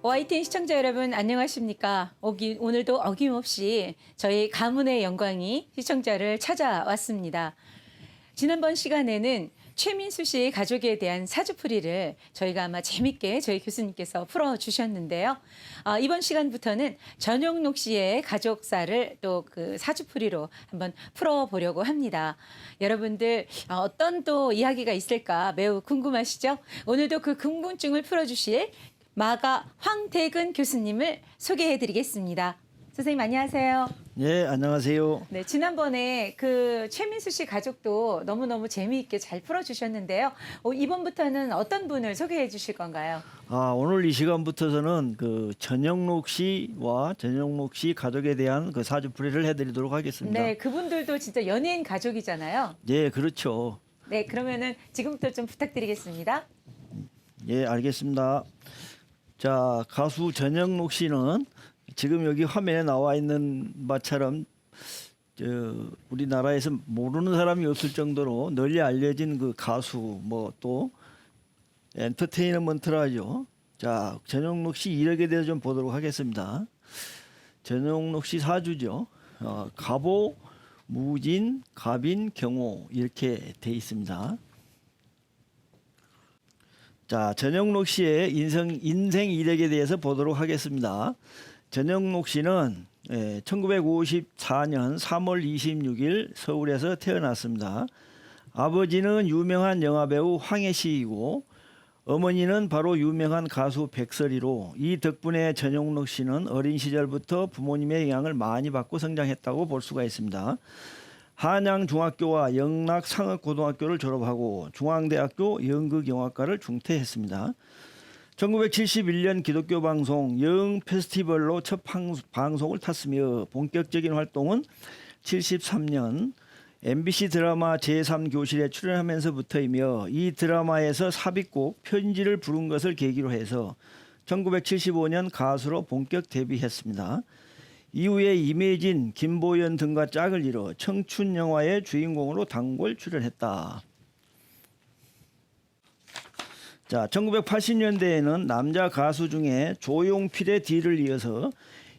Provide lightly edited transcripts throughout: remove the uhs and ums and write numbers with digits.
OITN 시청자 여러분 안녕하십니까? 오늘도 어김없이 저희 가문의 영광이 시청자를 찾아왔습니다. 지난번 시간에는 최민수 씨의 가족에 대한 사주풀이를 저희가 아마 재밌게 저희 교수님께서 풀어주셨는데요. 이번 시간부터는 전용록 씨의 가족사를 또 그 사주풀이로 한번 풀어보려고 합니다. 여러분들 어떤 또 이야기가 있을까 매우 궁금하시죠? 오늘도 그 궁금증을 풀어주실 마가 황대근 교수님을 소개해드리겠습니다. 선생님 안녕하세요. 네, 안녕하세요. 네, 지난번에 그 최민수 씨 가족도 너무너무 재미있게 잘 풀어주셨는데요. 이번부터는 어떤 분을 소개해 주실 건가요? 오늘 이 시간부터서는 그 전영록 씨와 전영록 씨 가족에 대한 그 사주풀이를 해드리도록 하겠습니다. 네, 그분들도 진짜 연예인 가족이잖아요. 네, 그렇죠. 네, 그러면은 지금부터 좀 부탁드리겠습니다. 예, 알겠습니다. 자, 가수 전영록 씨는 지금 여기 화면에 나와 있는 바처럼 우리나라에서 모르는 사람이 없을 정도로 널리 알려진 그 가수 뭐 또 엔터테인먼트라죠. 자, 전영록 씨 이력에 대해서 좀 보도록 하겠습니다. 전영록 씨 사주죠. 갑오, 무진, 갑인, 경호 이렇게 돼 있습니다. 자, 전영록 씨의 인생 이력에 대해서 보도록 하겠습니다. 전영록 씨는 1954년 3월 26일 서울에서 태어났습니다. 아버지는 유명한 영화배우 황해시이고 어머니는 바로 유명한 가수 백설이로 이 덕분에 전영록 씨는 어린 시절부터 부모님의 영향을 많이 받고 성장했다고 볼 수가 있습니다. 한양중학교와 영락상업고등학교를 졸업하고 중앙대학교 연극영화과를 중퇴했습니다. 1971년 기독교 방송 영 페스티벌로 첫 방송을 탔으며 본격적인 활동은 73년 MBC 드라마 제3교실에 출연하면서부터이며 이 드라마에서 삽입곡 편지를 부른 것을 계기로 해서 1975년 가수로 본격 데뷔했습니다. 이후에 임혜진, 김보연 등과 짝을 이뤄 청춘 영화의 주인공으로 단골 출연했다. 자, 1980년대에는 남자 가수 중에 조용필의 뒤를 이어서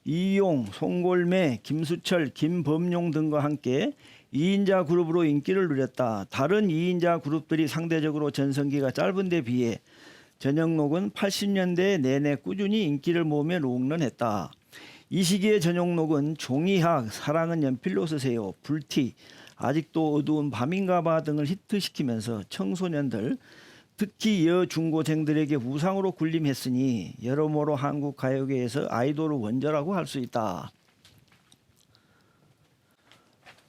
이용, 송골매, 김수철, 김범용 등과 함께 2인자 그룹으로 인기를 누렸다. 다른 2인자 그룹들이 상대적으로 전성기가 짧은 데 비해 전영록은 80년대 내내 꾸준히 인기를 모으며 롱런했다. 이 시기에 전영록은 종이학, 사랑은 연필로 쓰세요, 불티, 아직도 어두운 밤인가봐 등을 히트시키면서 청소년들, 특히 여중고생들에게 우상으로 군림했으니 여러모로 한국 가요계에서 아이돌 원조라고 할 수 있다.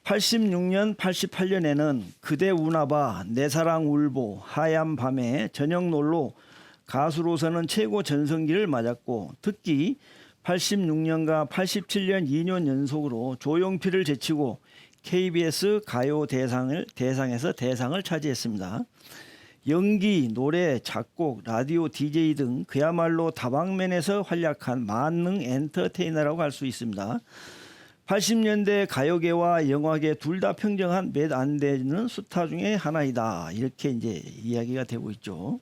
86년, 88년에는 그대 우나봐, 내 사랑 울보, 하얀 밤에 전영록로 가수로서는 최고 전성기를 맞았고 특히 86년과 87년 2년 연속으로 조용필을 제치고 KBS 가요 대상에서 대상을 차지했습니다. 연기, 노래, 작곡, 라디오 DJ 등 그야말로 다방면에서 활약한 만능 엔터테이너라고 할 수 있습니다. 80년대 가요계와 영화계 둘 다 평정한 몇 안 되는 스타 중에 하나이다. 이렇게 이제 이야기가 되고 있죠.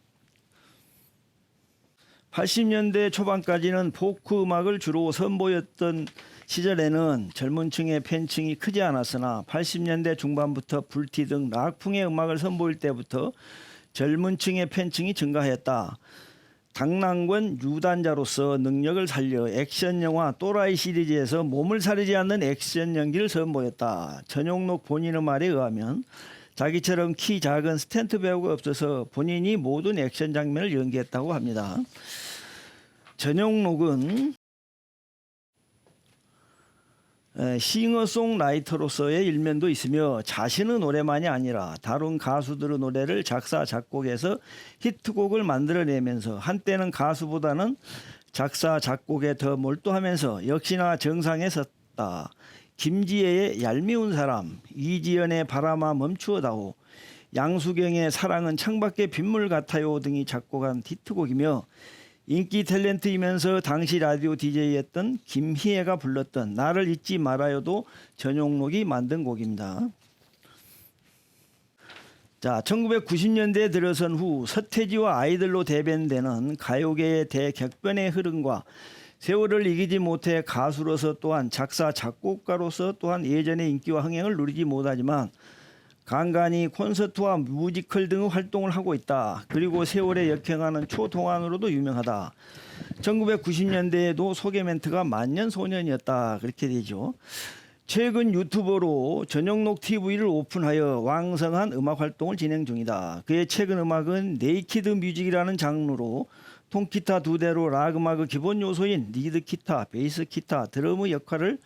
80년대 초반까지는 포크 음악을 주로 선보였던 시절에는 젊은 층의 팬층이 크지 않았으나 80년대 중반부터 불티 등 락풍의 음악을 선보일 때부터 젊은 층의 팬층이 증가했다. 당랑권 유단자로서 능력을 살려 액션 영화 또라이 시리즈에서 몸을 사리지 않는 액션 연기를 선보였다. 전영록 본인의 말에 의하면 자기처럼 키 작은 스탠트 배우가 없어서 본인이 모든 액션 장면을 연기했다고 합니다. 전영록은 싱어송라이터로서의 일면도 있으며 자신의 노래만이 아니라 다른 가수들의 노래를 작사 작곡해서 히트곡을 만들어내면서 한때는 가수보다는 작사 작곡에 더 몰두하면서 역시나 정상에 섰다. 김지혜의 얄미운 사람, 이지연의 바람아 멈추어다오, 양수경의 사랑은 창밖의 빗물 같아요 등이 작곡한 히트곡이며 인기 탤런트이면서 당시 라디오 DJ였던 김희애가 불렀던 나를 잊지 말아요도 전용록이 만든 곡입니다. 자, 1990년대에 들어선 후 서태지와 아이들로 대변되는 가요계의 대격변의 흐름과 세월을 이기지 못해 가수로서 또한 작사 작곡가로서 또한 예전의 인기와 흥행을 누리지 못하지만 간간히 콘서트와 뮤지컬 등의 활동을 하고 있다. 그리고 세월에 역행하는 초동안으로도 유명하다. 1990년대에도 소개 멘트가 만년소년이었다. 그렇게 되죠. 최근 유튜버로 전영록 TV를 오픈하여 왕성한 음악 활동을 진행 중이다. 그의 최근 음악은 네이키드 뮤직이라는 장르로 통기타 2대로 락 음악의 기본 요소인 리드 기타, 베이스 기타, 드럼의 역할을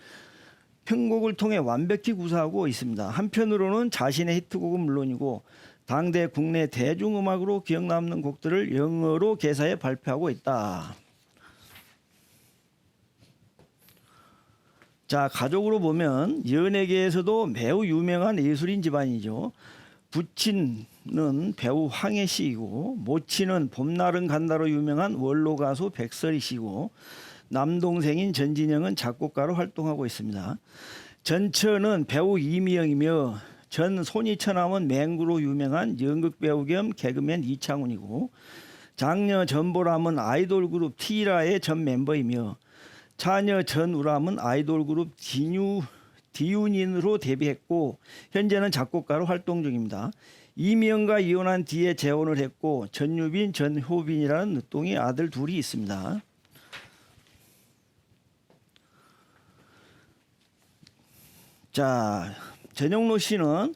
편곡을 통해 완벽히 구사하고 있습니다. 한편으로는 자신의 히트곡은 물론이고 당대 국내 대중음악으로 기억 남는 곡들을 영어로 개사해 발표하고 있다. 자, 가족으로 보면 연예계에서도 매우 유명한 예술인 집안이죠. 부친은 배우 황해 씨이고 모친은 봄날은 간다로 유명한 원로 가수 백설이 씨고 남동생인 전진영은 작곡가로 활동하고 있습니다. 전처는 배우 이미영이며 전 손이처남은 맹구로 유명한 연극 배우 겸 개그맨 이창훈이고 장녀 전보람은 아이돌 그룹 티라의 전 멤버이며 차녀 전우람은 아이돌 그룹 디윤인으로 데뷔했고 현재는 작곡가로 활동 중입니다. 이미영과 이혼한 뒤에 재혼을 했고 전유빈, 전효빈이라는 늦둥이 아들 둘이 있습니다. 자, 전영록 씨는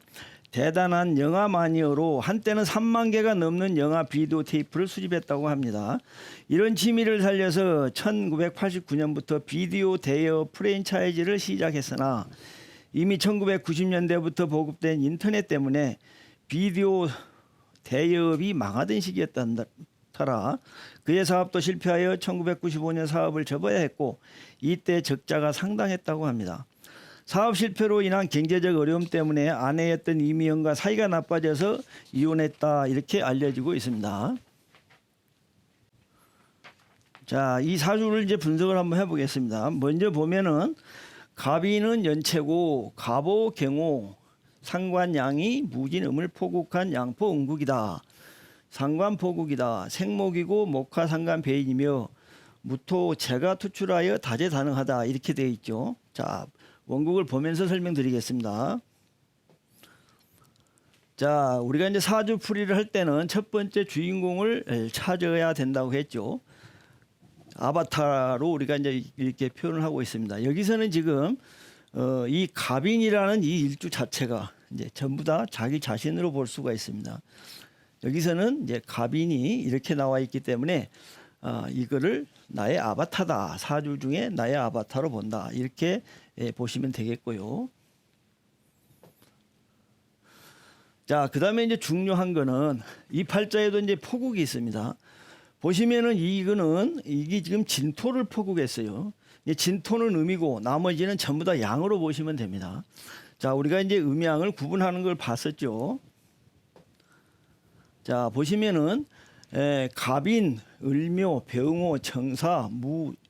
대단한 영화 마니어로 한때는 3만 개가 넘는 영화 비디오 테이프를 수집했다고 합니다. 이런 취미를 살려서 1989년부터 비디오 대여 프랜차이즈를 시작했으나 이미 1990년대부터 보급된 인터넷 때문에 비디오 대여업이 망하던 시기였던 터라 그의 사업도 실패하여 1995년 사업을 접어야 했고 이때 적자가 상당했다고 합니다. 사업 실패로 인한 경제적 어려움 때문에 아내였던 이미영과 사이가 나빠져서 이혼했다 이렇게 알려지고 있습니다. 자, 이 사주를 이제 분석을 한번 해보겠습니다. 먼저 보면은 갑인은 연체고 갑오 경오 상관양이 무진음을 포국한 양포 음국이다. 상관포국이다. 생목이고 목화 상관 배인이며 무토 재가 투출하여 다재다능하다 이렇게 되어 있죠. 자, 원국을 보면서 설명드리겠습니다. 자, 우리가 이제 사주풀이를 할 때는 첫 번째 주인공을 찾아야 된다고 했죠. 아바타로 우리가 이제 이렇게 표현을 하고 있습니다. 여기서는 지금 이 갑인이라는 이 일주 자체가 이제 전부 다 자기 자신으로 볼 수가 있습니다. 여기서는 이제 갑인이 이렇게 나와 있기 때문에 이거를 나의 아바타다. 사주 중에 나의 아바타로 본다. 이렇게 보시면 되겠고요. 자, 그다음에 이제 중요한 거는 이 팔자에도 이제 포국이 있습니다. 보시면은 이게 지금 진토를 포국했어요. 진토는 음이고 나머지는 전부 다 양으로 보시면 됩니다. 자, 우리가 이제 음양을 구분하는 걸 봤었죠. 자, 보시면은 갑인, 을묘, 병호, 정사,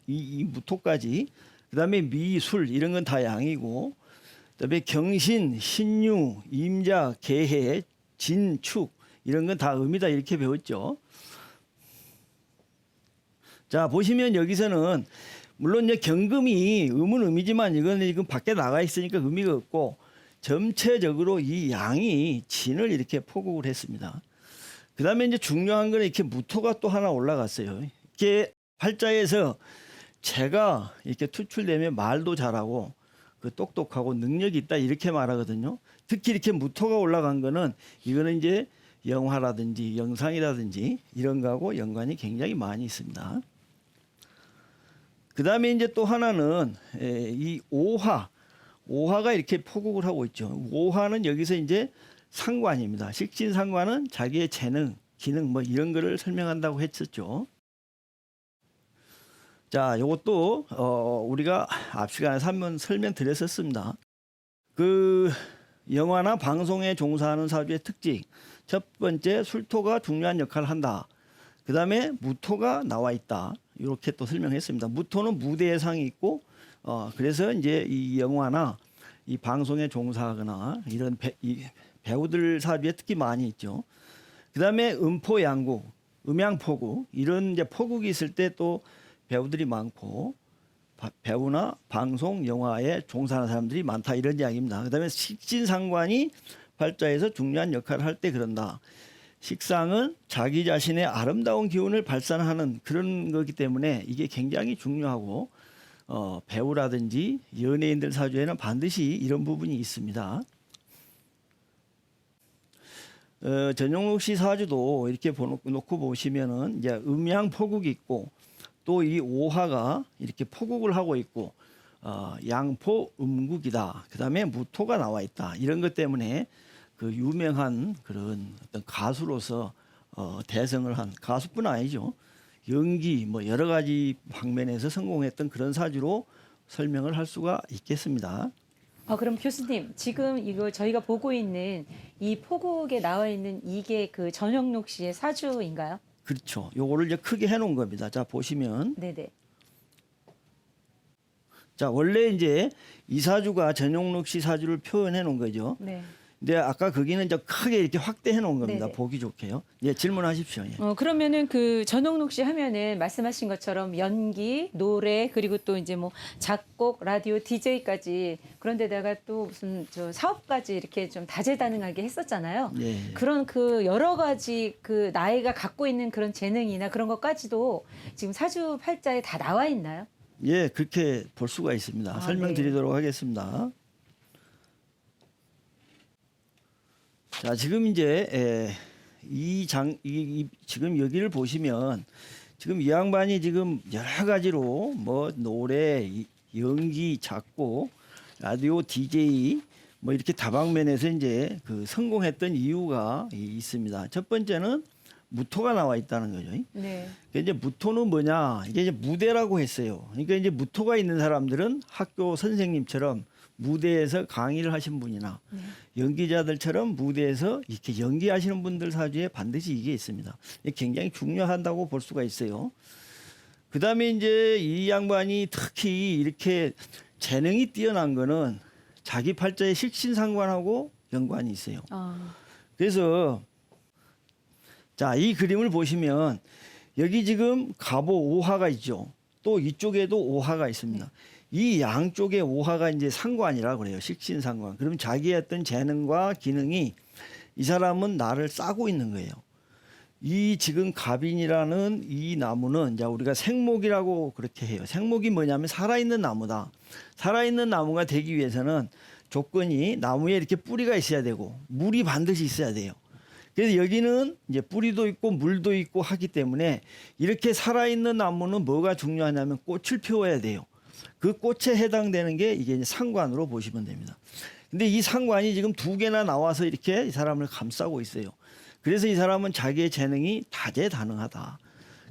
이 무토까지 그다음에 미술 이런 건 다 양이고 그다음에 경신, 신유, 임자, 계해, 진, 축 이런 건 다 음이다 이렇게 배웠죠. 자, 보시면 여기서는 물론 이제 경금이 음은 음이지만 이거는 지금 밖에 나가 있으니까 의미가 없고 전체적으로 이 양이 진을 이렇게 포국을 했습니다. 그다음에 이제 중요한 거는 이렇게 무토가 또 하나 올라갔어요. 이렇게 팔자에서 재가 이렇게 투출되면 말도 잘하고 그 똑똑하고 능력이 있다 이렇게 말하거든요. 특히 이렇게 무토가 올라간 거는 이거는 이제 영화라든지 영상이라든지 이런 거하고 연관이 굉장히 많이 있습니다. 그다음에 이제 또 하나는 이 오화가 이렇게 포국을 하고 있죠. 오화는 여기서 이제 상관입니다. 식신상관은 자기의 재능, 기능 뭐 이런 거를 설명한다고 했었죠. 자, 요것도 우리가 앞 시간에서 한번 설명드렸었습니다. 그 영화나 방송에 종사하는 사주의 특징. 첫 번째, 술토가 중요한 역할을 한다. 그 다음에 무토가 나와 있다. 이렇게 또 설명했습니다. 무토는 무대의 상이 있고, 그래서 이제 이 영화나 이 방송에 종사하거나 이런 배우들 사주에 특히 많이 있죠. 그다음에 음포, 양국, 음양포국 이런 이제 포국이 있을 때 또 배우들이 많고 배우나 방송, 영화에 종사하는 사람들이 많다 이런 이야기입니다. 그다음에 식신상관이 팔자에서 중요한 역할을 할 때 그런다. 식상은 자기 자신의 아름다운 기운을 발산하는 그런 거기 때문에 이게 굉장히 중요하고 배우라든지 연예인들 사주에는 반드시 이런 부분이 있습니다. 전용록 씨 사주도 이렇게 놓고 보시면은 이제 음양포국이 있고 또 이 오화가 이렇게 포국을 하고 있고 양포 음국이다. 그다음에 무토가 나와 있다. 이런 것 때문에 그 유명한 그런 어떤 가수로서 대성을 한 가수뿐 아니죠. 연기 뭐 여러 가지 방면에서 성공했던 그런 사주로 설명을 할 수가 있겠습니다. 그럼 교수님, 지금 이거 저희가 보고 있는 이 포국에 나와 있는 이게 그 전영록 씨의 사주인가요? 그렇죠. 요거를 이제 크게 해놓은 겁니다. 자 보시면 네네. 자 원래 이제 이 사주가 전용록 씨 사주를 표현해 놓은 거죠. 네. 근데 아까 거기는 이제 크게 이렇게 확대해 놓은 겁니다. 네네. 보기 좋게요. 예, 질문하십시오. 예. 그러면은 그 전홍록 씨 하면은 말씀하신 것처럼 연기, 노래, 그리고 또 이제 뭐 작곡, 라디오, DJ까지 그런 데다가 또 무슨 저 사업까지 이렇게 좀 다재다능하게 했었잖아요. 예. 그런 그 여러 가지 그 나이가 갖고 있는 그런 재능이나 그런 것까지도 지금 사주 팔자에 다 나와 있나요? 예, 그렇게 볼 수가 있습니다. 설명드리도록 하겠습니다. 자, 지금 이제 지금 여기를 보시면 지금 이 양반이 지금 여러 가지로 뭐 노래, 연기, 작곡, 라디오, DJ 뭐 이렇게 다방면에서 이제 그 성공했던 이유가 있습니다. 첫 번째는 무토가 나와 있다는 거죠. 네. 이제 무토는 뭐냐? 이게 이제 무대라고 했어요. 그러니까 이제 무토가 있는 사람들은 학교 선생님처럼 무대에서 강의를 하신 분이나 연기자들처럼 무대에서 이렇게 연기하시는 분들 사주에 반드시 이게 있습니다. 이게 굉장히 중요하다고 볼 수가 있어요. 그다음에 이제 이 양반이 특히 이렇게 재능이 뛰어난 거는 자기 팔자의 식신상관하고 연관이 있어요. 그래서 자, 이 그림을 보시면 여기 지금 갑오 오화가 있죠. 또 이쪽에도 오화가 있습니다. 이 양쪽에 오화가 이제 상관이라 그래요. 식신상관. 그럼 자기의 어떤 재능과 기능이 이 사람은 나를 싸고 있는 거예요. 이 지금 갑인이라는 이 나무는 이제 우리가 생목이라고 그렇게 해요. 생목이 뭐냐면 살아있는 나무다. 살아있는 나무가 되기 위해서는 조건이 나무에 이렇게 뿌리가 있어야 되고 물이 반드시 있어야 돼요. 그래서 여기는 이제 뿌리도 있고 물도 있고 하기 때문에 이렇게 살아있는 나무는 뭐가 중요하냐면 꽃을 피워야 돼요. 그 꽃에 해당되는 게 이게 이제 상관으로 보시면 됩니다. 근데 이 상관이 지금 두 개나 나와서 이렇게 이 사람을 감싸고 있어요. 그래서 이 사람은 자기의 재능이 다재다능하다.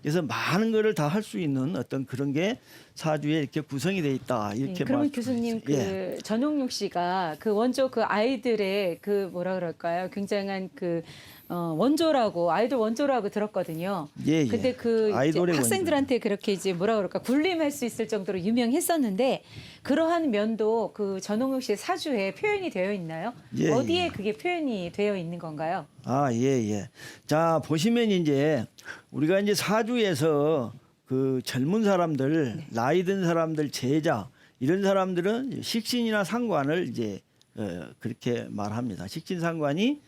그래서 많은 거를 다 할 수 있는 어떤 그런 게 사주에 이렇게 구성이 돼 있다. 이렇게 그러면 교수님 그 전홍록 씨가 그 원조 그 아이들의 그 뭐라 그럴까요? 굉장한 그 원조라고 아이돌 원조라고 들었거든요. 예. 근데 그 아이돌의 학생들한테 그렇게 이제 뭐라 그럴까 군림할 수 있을 정도로 유명했었는데 그러한 면도 그 전홍록 씨의 사주에 표현이 되어 있나요? 예, 어디에 그게 표현이 되어 있는 건가요? 예. 자, 보시면 이제 우리가 이제 사주에서 그 젊은 사람들, 나이 든 사람들, 제자 이런 사람들은 식신이나 상관을 이제 그렇게 말합니다. 식신상관이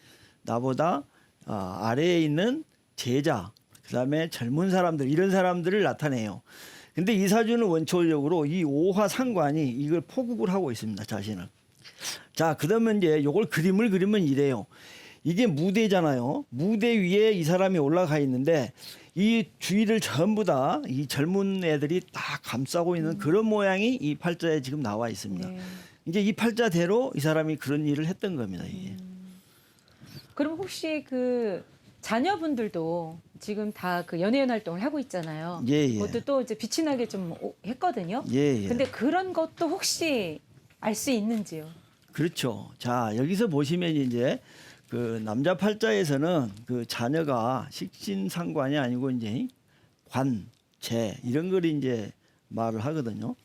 나보다 아래에 있는 제자, 그다음에 젊은 사람들 이런 사람들을 나타내요. 근데 이 사주는 원초적으로 이 오화 상관이 이걸 포국을 하고 있습니다. 자신을. 자, 그러면 이제 요걸 그림을 그리면 이래요. 이게 무대잖아요. 무대 위에 이 사람이 올라가 있는데 이 주위를 전부 다 이 젊은 애들이 다 감싸고 있는 그런 모양이 이 팔자에 지금 나와 있습니다. 네. 이제 이 팔자대로 이 사람이 그런 일을 했던 겁니다. 이게. 그럼 혹시 그 자녀분들도 지금 다 그 연예인 활동을 하고 있잖아요. 예. 그것도 또 이제 빛이 나게 좀 했거든요. 예. 근데 그런 것도 혹시 알 수 있는지요? 그렇죠. 자, 여기서 보시면 이제 그 남자 팔자에서는 그 자녀가 식신상관이 아니고 이제 관, 재 이런 걸 이제 말을 하거든요.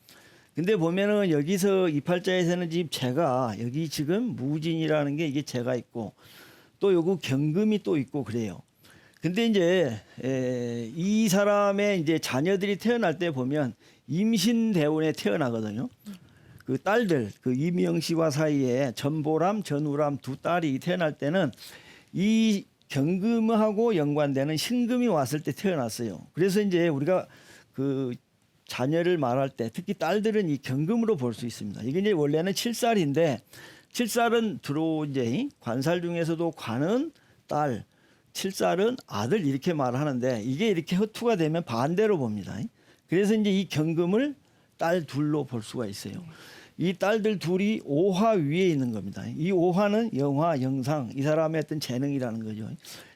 근데 보면은 여기서 이 팔자에서는 지금 재가 여기 지금 무진이라는 게 이게 재가 있고 또 요거 경금이 또 있고 그래요. 근데 이제 이 사람의 이제 자녀들이 태어날 때 보면 임신대운에 태어나거든요. 그 딸들 그 이미영 씨와 사이에 전보람, 전우람 두 딸이 태어날 때는 이 경금하고 연관되는 신금이 왔을 때 태어났어요. 그래서 이제 우리가 그 자녀를 말할 때 특히 딸들은 이 경금으로 볼 수 있습니다. 이게 이제 원래는 칠살인데 칠살은 주로 이제 관살 중에서도 관은 딸, 칠살은 아들 이렇게 말하는데 이게 이렇게 허투가 되면 반대로 봅니다. 그래서 이제 이 경금을 딸 둘로 볼 수가 있어요. 이 딸들 둘이 오화 위에 있는 겁니다. 이 오화는 영화, 영상, 이 사람의 어떤 재능이라는 거죠.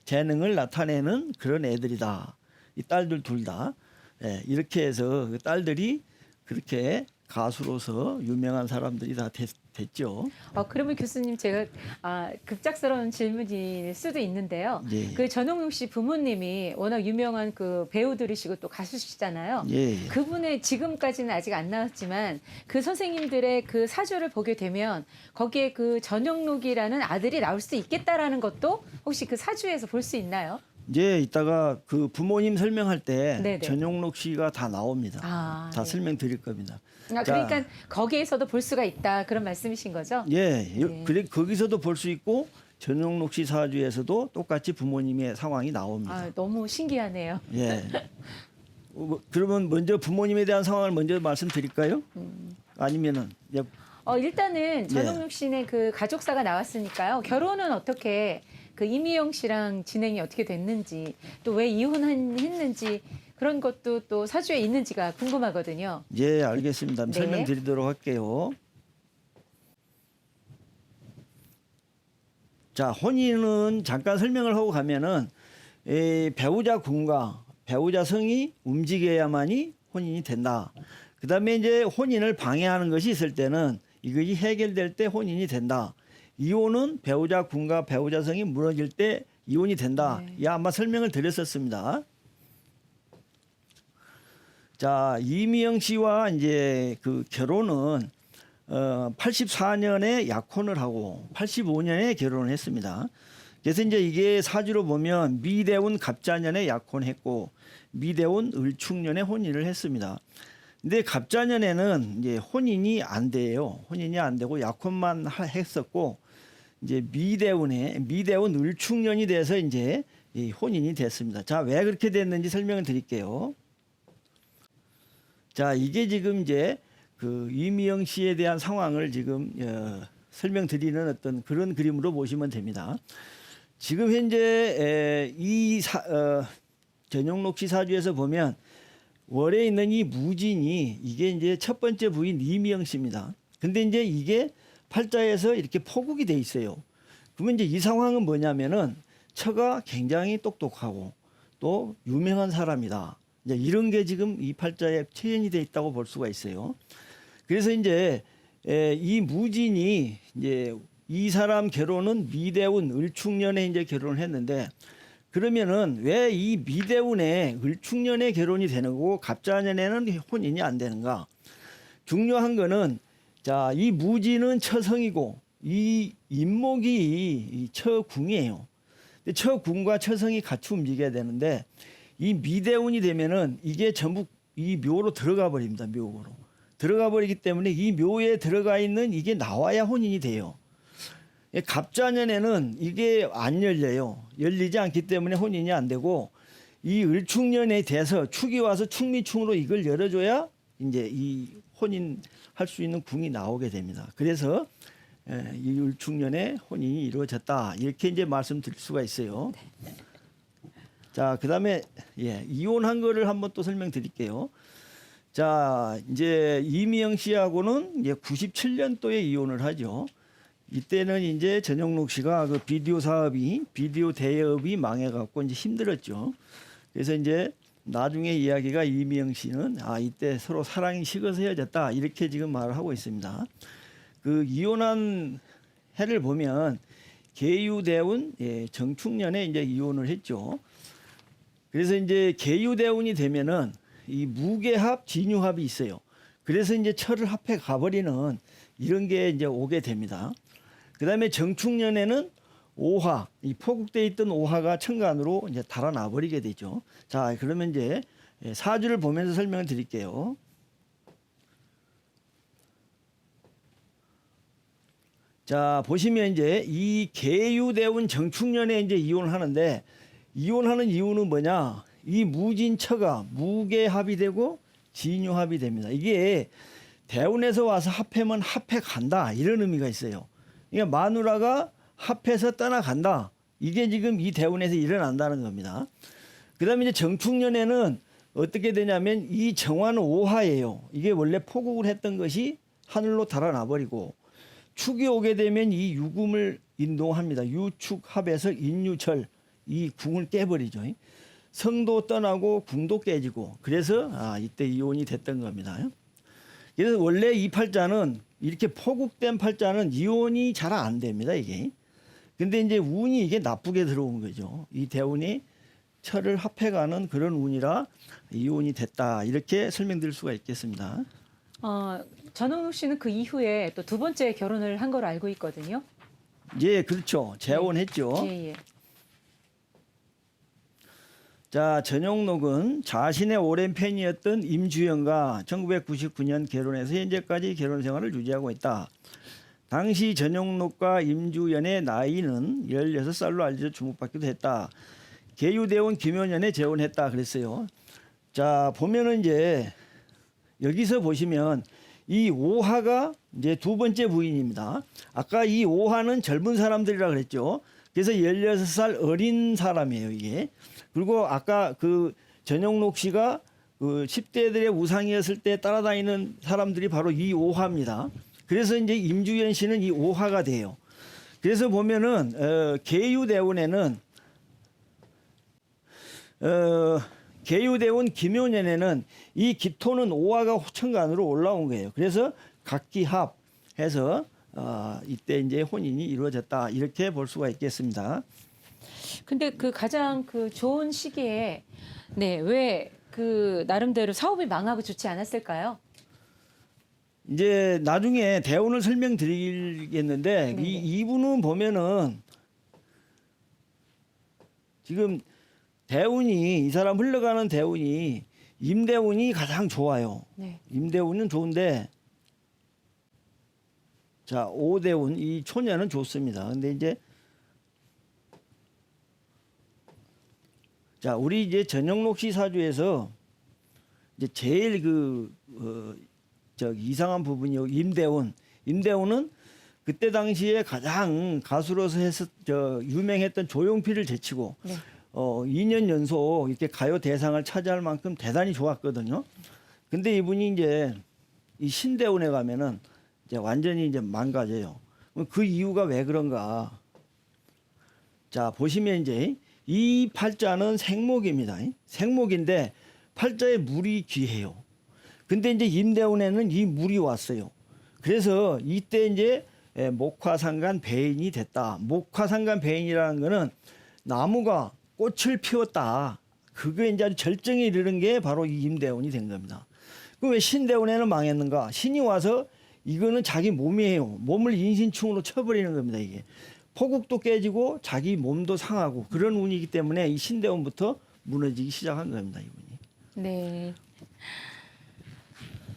재능을 나타내는 그런 애들이다. 이 딸들 둘 다. 예, 이렇게 해서 그 딸들이 그렇게 가수로서 유명한 사람들이 다 됐죠. 그러면 교수님 제가 급작스러운 질문일 수도 있는데요. 예. 그 전홍록 씨 부모님이 워낙 유명한 그 배우들이시고 또 가수시잖아요. 예. 그분의 지금까지는 아직 안 나왔지만 그 선생님들의 그 사주를 보게 되면 거기에 그 전용록이라는 아들이 나올 수 있겠다라는 것도 혹시 그 사주에서 볼 수 있나요? 이제 이따가 그 부모님 설명할 때 네네. 전용록 씨가 다 나옵니다. 다 네. 설명드릴 겁니다. 그러니까 거기에서도 볼 수가 있다 그런 말씀이신 거죠? 예, 네. 그래 거기서도 볼 수 있고 전용록 씨 사주에서도 똑같이 부모님의 상황이 나옵니다. 너무 신기하네요. 예. 그러면 먼저 부모님에 대한 상황을 먼저 말씀드릴까요? 아니면은 일단은 전홍록 씨의 그 가족사가 나왔으니까요. 결혼은 어떻게 그 이미영 씨랑 진행이 어떻게 됐는지 또 왜 이혼했는지 그런 것도 또 사주에 있는지가 궁금하거든요. 예, 알겠습니다. 네. 설명드리도록 할게요. 자, 혼인은 잠깐 설명을 하고 가면은 배우자 군과 배우자 성이 움직여야만이 혼인이 된다. 그다음에 이제 혼인을 방해하는 것이 있을 때는 이것이 해결될 때 혼인이 된다. 이혼은 배우자 군과 배우자 성이 무너질 때 이혼이 된다. 네. 예, 아마 설명을 드렸었습니다. 자, 이미영 씨와 이제 그 결혼은 84년에 약혼을 하고 85년에 결혼을 했습니다. 그래서 이제 이게 사주로 보면 미대운 갑자년에 약혼했고 미대운 을축년에 혼인을 했습니다. 근데 갑자년에는 이제 혼인이 안 돼요. 혼인이 안 되고 약혼만 했었고 이제 미대운 을축년이 돼서 이제 이 혼인이 됐습니다. 자, 왜 그렇게 됐는지 설명을 드릴게요. 자, 이게 지금 이제 그 이미영 씨에 대한 상황을 지금 설명드리는 어떤 그런 그림으로 보시면 됩니다. 지금 현재 전용록 씨 사주에서 보면 월에 있는 이 무진이 이게 이제 첫 번째 부인 이미영 씨입니다. 근데 이제 이게 팔자에서 이렇게 포국이 돼 있어요. 그러면 이제 이 상황은 뭐냐면은 처가 굉장히 똑똑하고 또 유명한 사람이다. 이제 이런 게 지금 이 팔자에 체현이 돼 있다고 볼 수가 있어요. 그래서 이제 이 무진이 이제 이 사람 결혼은 미대운 을축년에 이제 결혼을 했는데 그러면은 왜 이 미대운에 을축년에 결혼이 되는 거고 갑자년에는 혼인이 안 되는가? 중요한 거는 자, 이 무진은 처성이고 이 임목이 이 처궁이에요. 근데 처궁과 처성이 같이 움직여야 되는데 이 미대운이 되면은 이게 전부 이 묘로 들어가 버립니다. 묘로 들어가 버리기 때문에 이 묘에 들어가 있는 이게 나와야 혼인이 돼요. 갑자년에는 이게 안 열려요. 열리지 않기 때문에 혼인이 안 되고 이 을축년에 돼서 축이 와서 축미축으로 이걸 열어줘야 이제 이 혼인할 수 있는 궁이 나오게 됩니다. 그래서 이 을축년에 혼인이 이루어졌다 이렇게 이제 말씀드릴 수가 있어요. 자, 그다음에 이혼한 거를 한번 또 설명드릴게요. 자, 이제 이미영 씨하고는 이제 97년도에 이혼을 하죠. 이때는 이제 전용록 씨가 그 비디오 대여업이 망해갖고 이제 힘들었죠. 그래서 이제 나중에 이야기가 이미영 씨는 이때 서로 사랑이 식어서 헤어졌다 이렇게 지금 말을 하고 있습니다. 그 이혼한 해를 보면 계유대운 정축년에 이제 이혼을 했죠. 그래서 이제 계유대운이 되면은 이 무계합, 진유합이 있어요. 그래서 이제 철을 합해 가버리는 이런 게 이제 오게 됩니다. 그다음에 정축년에는 오화, 이 포국되어 있던 오화가 천간으로 이제 달아나 버리게 되죠. 자, 그러면 이제 사주를 보면서 설명을 드릴게요. 자, 보시면 이제 이 계유대운 정축년에 이제 이혼을 하는데, 이혼하는 이유는 뭐냐? 이 무진처가 무계합이 되고 진유합이 됩니다. 이게 대운에서 와서 합해면 합해 간다, 이런 의미가 있어요. 그러니까 마누라가 합해서 떠나간다. 이게 지금 이 대운에서 일어난다는 겁니다. 그 다음에 이제 정축년에는 어떻게 되냐면 이 정화는 오화예요. 이게 원래 포국을 했던 것이 하늘로 달아나 버리고, 축이 오게 되면 이 유금을 인동합니다. 유축합에서 인유철, 이 궁을 깨버리죠. 성도 떠나고 궁도 깨지고, 그래서 이때 이혼이 됐던 겁니다. 그래서 원래 이 팔자는 이렇게 포국된 팔자는 이혼이 잘 안 됩니다, 이게. 근데 이제 운이 이게 나쁘게 들어온 거죠. 이 대운이 철을 합해가는 그런 운이라 이혼이 됐다, 이렇게 설명드릴 수가 있겠습니다. 전홍록 씨는 그 이후에 또 두 번째 결혼을 한 걸로 알고 있거든요. 예, 그렇죠. 재혼했죠. 예, 예. 자, 전용록은 자신의 오랜 팬이었던 임주연과 1999년 결혼해서 현재까지 결혼 생활을 유지하고 있다. 당시 전용록과 임주연의 나이는 16살로 알려져 주목받기도 했다. 계유대원 김효년에 재혼했다 그랬어요. 자, 보면은 이제 여기서 보시면 이 오화가 이제 두 번째 부인입니다. 아까 이 오화는 젊은 사람들이라 그랬죠. 그래서 16살 어린 사람이에요, 이게. 그리고 아까 그 전용록 씨가 그 10대들의 우상이었을 때 따라다니는 사람들이 바로 이 오화입니다. 그래서 이제 임주연 씨는 이 오화가 돼요. 그래서 보면은 계유대운에는 계유대운 김효년에는 이 기토는 오화가 호천간으로 올라온 거예요. 그래서 각기합해서 이때 이제 혼인이 이루어졌다, 이렇게 볼 수가 있겠습니다. 근데 그 가장 그 좋은 시기에 왜 그 나름대로 사업이 망하고 좋지 않았을까요? 이제 나중에 대운을 설명드리겠는데, 네네. 이분은 보면은 지금 대운이, 이 사람 흘러가는 대운이 임대운이 가장 좋아요. 네. 임대운은 좋은데, 자, 오대운, 이 초년은 좋습니다. 근데 이제 자, 우리 이제 전영록 씨 사주에서 이제 제일 이상한 부분이 임대운. 임대운은 그때 당시에 가장 가수로서 유명했던 조용필을 제치고 네. 2년 연속 이렇게 가요 대상을 차지할 만큼 대단히 좋았거든요. 근데 이분이 이제 이 신대운에 가면은 이제 완전히 이제 망가져요. 그 이유가 왜 그런가? 자, 보시면 이제 이 팔자는 생목입니다. 생목인데 팔자에 물이 귀해요. 근데 이제 임대운에는 이 물이 왔어요. 그래서 이때 이제 목화상간 배인이 됐다. 목화상간 배인이라는 거는 나무가 꽃을 피웠다. 그게 이제 아주 절정에 이르는 게 바로 이 임대운이 된 겁니다. 그럼 왜 신대운에는 망했는가? 신이 와서 이거는 자기 몸이에요. 몸을 인신충으로 쳐버리는 겁니다, 이게. 포국도 깨지고 자기 몸도 상하고 그런 운이기 때문에 이 신대운부터 무너지기 시작한 겁니다, 이분이. 네.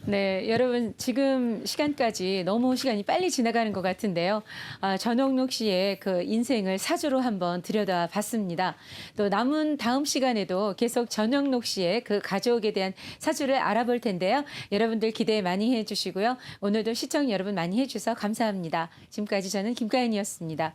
네, 여러분 지금 시간까지 너무 시간이 빨리 지나가는 것 같은데요. 전홍록 씨의 그 인생을 사주로 한번 들여다봤습니다. 또 남은 다음 시간에도 계속 전홍록 씨의 그 가족에 대한 사주를 알아볼 텐데요. 여러분들 기대 많이 해주시고요. 오늘도 시청 여러분 많이 해주셔서 감사합니다. 지금까지 저는 김가연이었습니다.